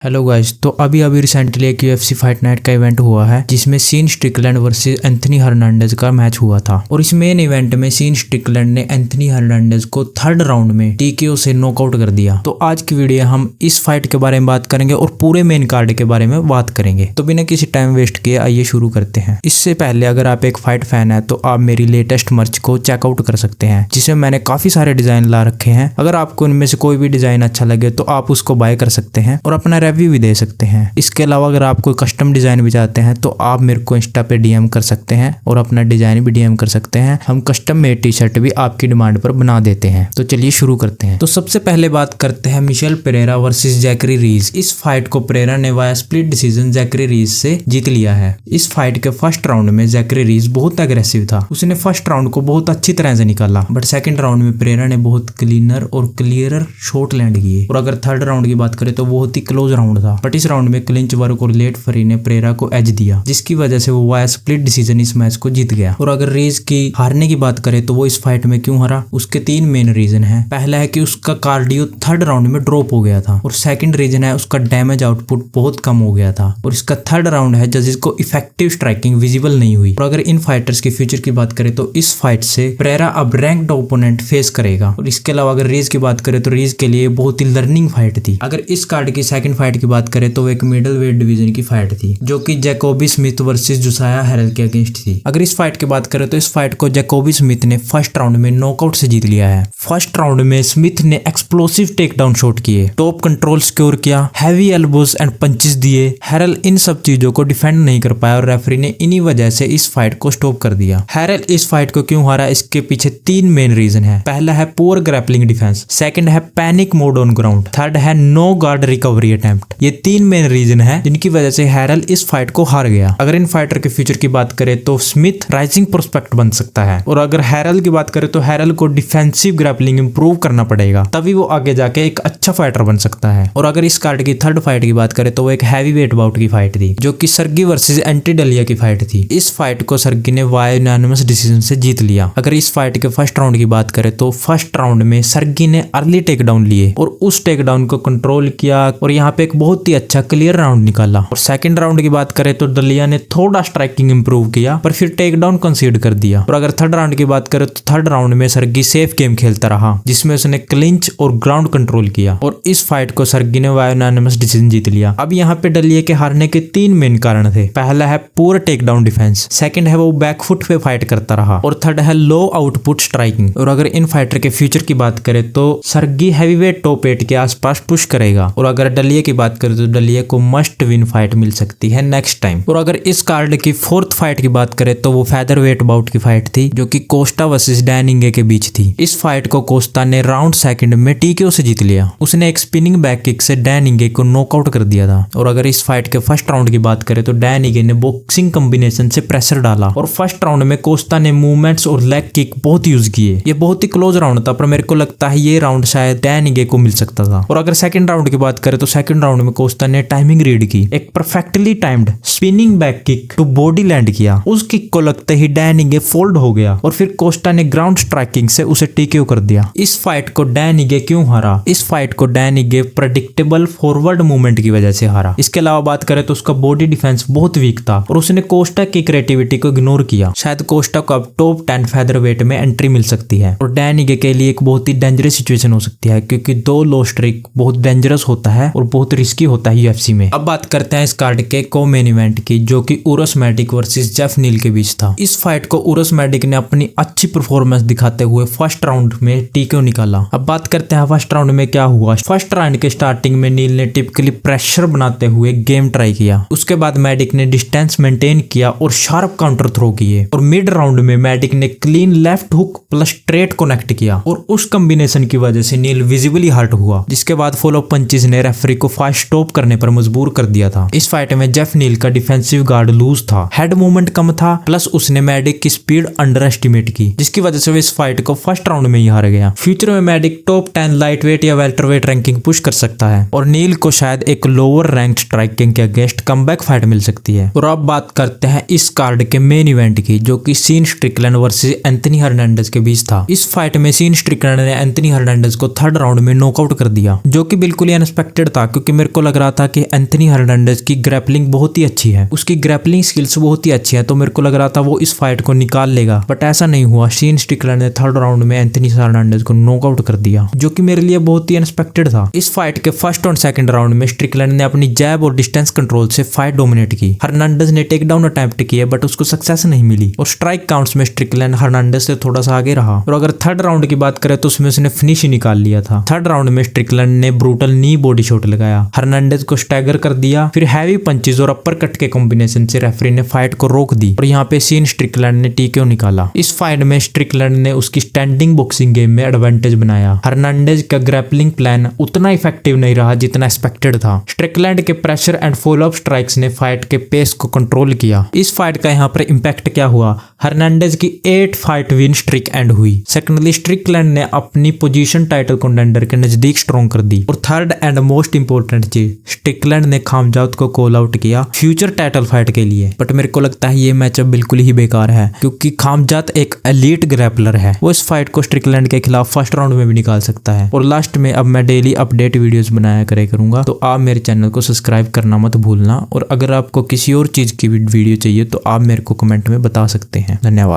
Hello guys, तो अभी recently एक UFC फाइट नाइट का इवेंट हुआ है जिसमें Sean Strickland versus Anthony Hernandez का मैच हुआ था। और इस मेन इवेंट में सीन स्ट्रिकलैंड ने एंथनी हर्नांडेज को थर्ड राउंड में TKO से नॉकआउट कर दिया। तो आज की वीडियो हम इस फाइट के बारे में बात करेंगे और पूरे मेन कार्ड के बारे में बात करेंगे। तो बिना किसी टाइम वेस्ट किए आइए शुरू करते हैं। इससे पहले अगर आप एक फाइट फैन है तो आप मेरी लेटेस्ट मर्च को चेकआउट कर सकते हैं, जिसमें मैंने काफी सारे डिजाइन ला रखे हैं। अगर आपको इनमें से कोई भी डिजाइन अच्छा लगे तो आप उसको बाय कर सकते हैं और अपना रिव्यू भी दे सकते हैं। इसके अलावा अगर आप कोई कस्टम डिजाइन भी चाहते हैं तो आप मेरे को इंस्टा पे DM कर सकते हैं और अपना डिजाइन भी DM कर सकते हैं। हम कस्टम मेड टी-शर्ट भी आपकी डिमांड पर बना देते हैं। तो चलिए शुरू करते हैं। तो सबसे पहले बात करते हैं मिशेल पेरेरा वर्सेस जैकरी रीज। इस फाइट को पेरेरा ने वाया स्प्लिट डिसीजन जैकरी रीज से जीत लिया है। इस फाइट के फर्स्ट राउंड में जैकरी रीज बहुत एग्रेसिव था। उसने फर्स्ट राउंड को बहुत अच्छी तरह से निकाला, बट सेकंड राउंड में पेरेरा ने बहुत क्लीनर और क्लियरर शॉट लैंड किए। और अगर थर्ड राउंड की बात करें तो बहुत ही क्लोज राउंड था, बट इस राउंड में क्लिंच वर्क और लेट फरी ने पेरेरा को एज दिया, जिसकी वजह से वो वाया स्प्लिट डिसीजन इस मैच को जीत गया। और अगर रीज की हारने की बात करें तो वो इस फाइट में क्यों हारा, उसके तीन मेन रीजन है। पहला है कि उसका कार्डियो थर्ड राउंड में ड्रॉप हो गया था, और सेकंड रीजन है उसका डैमेज आउटपुट बहुत कम हो गया था। और इसका थर्ड राउंड है जजेस को इफेक्टिव स्ट्राइकिंग विजिबल नहीं हुई। और अगर इन फाइटर्स के फ्यूचर की बात करें तो इस फाइट से पेरेरा अब रैंक्ड ओपोनेंट फेस करेगा। और इसके अलावा अगर रीज की बात करें तो रीज के लिए बहुत ही लर्निंग फाइट थी। अगर इस कार्ड की सेकंड फाइट की बात करें तो एक मिडल वेट डिवीजन की फाइट थी, जो कि जैकोबी स्मिथ वर्सेस जोसाया हेरल के अगेंस्ट थी। अगर इस फाइट की बात करें तो इस फाइट को जैकोबी स्मिथ ने फर्स्ट राउंड में नॉकआउट से जीत लिया है। फर्स्ट राउंड में स्मिथ ने एक्सप्लोसिव टेक डाउन शॉट किए, टॉप कंट्रोल सिक्योर किया, हैवी एल्बोज एंड पंचेस दिए। हेरल इन सब चीजों को डिफेंड नहीं कर पाया और रेफरी ने इन्हीं वजह से इस फाइट को स्टॉप कर दिया। हेरल इस फाइट को क्यों हारा, इसके पीछे तीन मेन रीजन है। पहला है पुअर ग्रैपलिंग डिफेंस, सेकंड है panic mode on ground, third है नो गार्ड रिकवरी अटेम्प्ट। ये तीन मेन रीजन है जिनकी वजह से हेरल इस फाइट को हार गया। अगर इन फाइटर के फ्यूचर की बात करें तो स्मिथ राइजिंग प्रोस्पेक्ट बन सकता है। और अगर हेरल की बात करें तो हेरल को डिफेंसिव ग्रैपलिंग इंप्रूव करना पड़ेगा, तभी वो आगे जाके एक अच्छा फाइटर बन सकता है। और अगर इस कार्ड की थर्ड फाइट की बात करें तो वो एक हैवी वेट बाउट की फाइट थी, जो कि सर्गी वर्सेस एंटी डलिया की फाइट थी। इस फाइट को सर्गी ने वाया यूनानिमस डिसीजन से जीत लिया। अगर इस फाइट के फर्स्ट राउंड की बात करें तो फर्स्ट राउंड में सर्गी ने अर्ली टेक डाउन लिए और उस टेक डाउन को कंट्रोल किया और यहाँ पे एक बहुत ही अच्छा क्लियर राउंड निकाला। और सेकंड राउंड की बात करें तो डलिया ने थोड़ा स्ट्राइकिंग इंप्रूव किया पर फिर टेक डाउन कंसीड कर दिया। और अगर थर्ड राउंड की बात करें तो थर्ड राउंड में सर्गी सेफ गेम खेलता रहा, जिसमें उसने क्लिंच और ग्राउंड कंट्रोल किया और इस फाइट को सर्गी ने वाया यूनानिमस डिसीजन जीत लिया। अब यहाँ पे डलिया के हारने के तीन मेन कारण थे। पहला है poor take down defence, second है वो बैकफुट पे फाइट करता रहा और थर्ड है लो आउटपुट स्ट्राइकिंग। और अगर इन फाइटर के फ्यूचर की बात करें तो सर्गी हैवीवेट टॉप 8 के आसपास पुश करेगा। और अगर डलिया की बात करें तो डलिया को मस्ट विन फाइट मिल सकती है नेक्स्ट टाइम। और अगर इस कार्ड की फोर्थ फाइट की बात करें तो वो फेदर वेट बाउट की फाइट थी, जो कि कोस्टा वर्सेस डैन इंगे के बीच थी। इस फाइट को कोस्टा ने राउंड सेकंड में TKO से जीत लिया। उसने एक स्पिनिंग बैक किक से डैन इंगे को नॉकआउट कर दिया था। और अगर इस फाइट के फर्स्ट राउंड की बात करें तो डैन इंगे ने बॉक्सिंग कॉम्बिनेशन से प्रेशर डाला और फर्स्ट राउंड में कोस्टा ने मूवमेंट्स और लेग किक बहुत यूज किए। ये बहुत ही क्लोज राउंड था, पर मेरे को लगता है ये राउंड शायद डैन इंगे को मिल सकता था। और अगर सेकंड राउंड की बात करें तो सेकंड राउंड में कोस्टा ने टाइमिंग रीड की, एक perfectly timed spinning back kick to body land किया। उस किक को लगते ही डैन इंगे फोल्ड हो गया और फिर कोस्टा ने ग्राउंड स्ट्राइकिंग से उसे TKO कर दिया। इस फाइट को डैन इंगे क्यों हारा, इस फाइट को डैन इंगे प्रेडिक्टेबल फॉरवर्ड मूवमेंट की वजह से हारा। इसके अलावा बात करें तो उसका बॉडी डिफेंस बहुत वीक था और उसने कोस्टा की क्रिएटिविटी को इग्नोर किया। शायद कोस्टा को अब टॉप 10 फेदर वेट में एंट्री मिल सकती है और डैन इंगे के लिए एक बहुत ही डेंजरस सिचुएशन हो सकती है, क्योंकि 2 लो स्ट्रिक बहुत डेंजरस होता है और बहुत रिस्की होता है UFC में। अब बात करते हैं इस कार्ड के को मेन इवेंट की, जो कि उरस मैडिक वर्सेस जेफ नील के बीच था। इस फाइट को उरस मैडिक ने अपनी अच्छी परफॉर्मेंस दिखाते हुए फर्स्ट राउंड में TKO निकाला। अब बात करते हैं फर्स्ट राउंड में क्या हुआ। फर्स्ट राउंड के स्टार्टिंग में नील ने टिपिकली प्रेशर बनाते हुए गेम ट्राई किया। उसके बाद मैडिक ने डिस्टेंस मेंटेन किया और शार्प काउंटर थ्रो किए। और मिड राउंड में मैडिक ने clean left hook plus straight connect किया और उस कॉम्बिनेशन की वजह से नील विजिबली हर्ट हुआ, जिसके बाद फॉलो पंचेस ने रेफरी को फास्ट स्टॉप करने पर मजबूर कर दिया था। इस फाइट में जेफ नील का डिफेंसिव गार्ड लूज था, हेड मूवमेंट कम था, प्लस उसने मैडिक की स्पीड अंडर एस्टिमेट की, जिसकी वजह से वो इस फाइट को फर्स्ट राउंड में ही हार गया। फ्यूचर में मैडिक टॉप 10 लाइट वेट या वेल्टरवेट रैंकिंग पुश कर सकता है और नील को शायद एक लोअर रैंक स्ट्राइकिंग के अगेंस्ट कमबैक फाइट मिल सकती है। और अब बात करते हैं इस कार्ड के मेन इवेंट की, जो कि Sean Strickland versus Anthony Hernandez के बीच था। इस फाइट में सीन स्ट्रिकलैंड ने एंथनी हर्नांडेज को थर्ड राउंड में नॉकआउट कर दिया, जो कि बिल्कुल ही अनएक्सपेक्टेड था, क्योंकि क्योंकि मेरे को लग रहा था कि एंथनी हर्नांडेज की ग्रैपलिंग बहुत ही अच्छी है, उसकी ग्रैपलिंग स्किल्स बहुत ही अच्छी है, तो मेरे को लग रहा था वो इस फाइट को निकाल लेगा, बट ऐसा नहीं हुआ। शीन स्ट्रिकलैंड ने थर्ड राउंड में एंथनी हर्नांडेज को नॉकआउट कर दिया, जो कि मेरे लिए बहुत ही अनएक्सपेक्टेड था। इस फाइट के फर्स्ट और सेकंड राउंड में स्ट्रिकलैंड ने अपनी जैब और डिस्टेंस कंट्रोल से फाइट डोमिनेट की। हर्नांडेज ने टेक डाउन अटेम्प्ट किए बट उसको सक्सेस नहीं मिली और स्ट्राइक काउंट्स में स्ट्रिकलैंड हर्नांडेज से थोड़ा सा आगे रहा। और अगर थर्ड राउंड की बात करें तो उसमें उसने फिनिश ही निकाल लिया था। थर्ड राउंड में स्ट्रिकलैंड ने ब्रूटल नी बॉडी शॉट लगाया, हर्नांडेज को स्टैगर कर दिया, फिर हैवी पंचेस और अपर कट के कॉम्बिनेशन से रेफरी ने फाइट को रोक दी और यहाँ पे शीन स्ट्रिकलैंड ने टीकेओ निकाला। इस फाइट में स्ट्रिकलैंड ने उसकी स्टैंडिंग बॉक्सिंग गेम में एडवांटेज बनाया। हर्नांडेज का ग्रैपलिंग प्लान उतना इफेक्टिव नहीं रहा जितना एक्सपेक्टेड था। स्ट्रिकलैंड के pressure and follow up strikes ने फाइट के पेस को कंट्रोल किया। इस फाइट का यहाँ पर इंपैक्ट क्या हुआ, हर्नांडेज की 8 फाइट विन स्ट्रिक एंड हुई। सेकेंडली स्ट्रिकलैंड ने अपनी पोजीशन टाइटल कंटेंडर के नजदीक स्ट्रॉन्ग कर दी। और थर्ड एंड मोस्ट इंपोर्टेंट चीज, स्ट्रिकलैंड ने खामजात को कॉल आउट किया फ्यूचर टाइटल फाइट के लिए। बट मेरे को लगता है ये मैचअप बिल्कुल ही बेकार है, क्योंकि खामजात एक एलीट ग्रैपलर है, वो इस फाइट को स्ट्रिकलैंड के खिलाफ फर्स्ट राउंड में भी निकाल सकता है। और लास्ट में अब मैं डेली अपडेट वीडियोस बनाया करूंगा, तो आप मेरे चैनल को सब्सक्राइब करना मत भूलना। और अगर आपको किसी और चीज की वीडियो चाहिए तो आप मेरे को कमेंट में बता सकते हैं। धन्यवाद।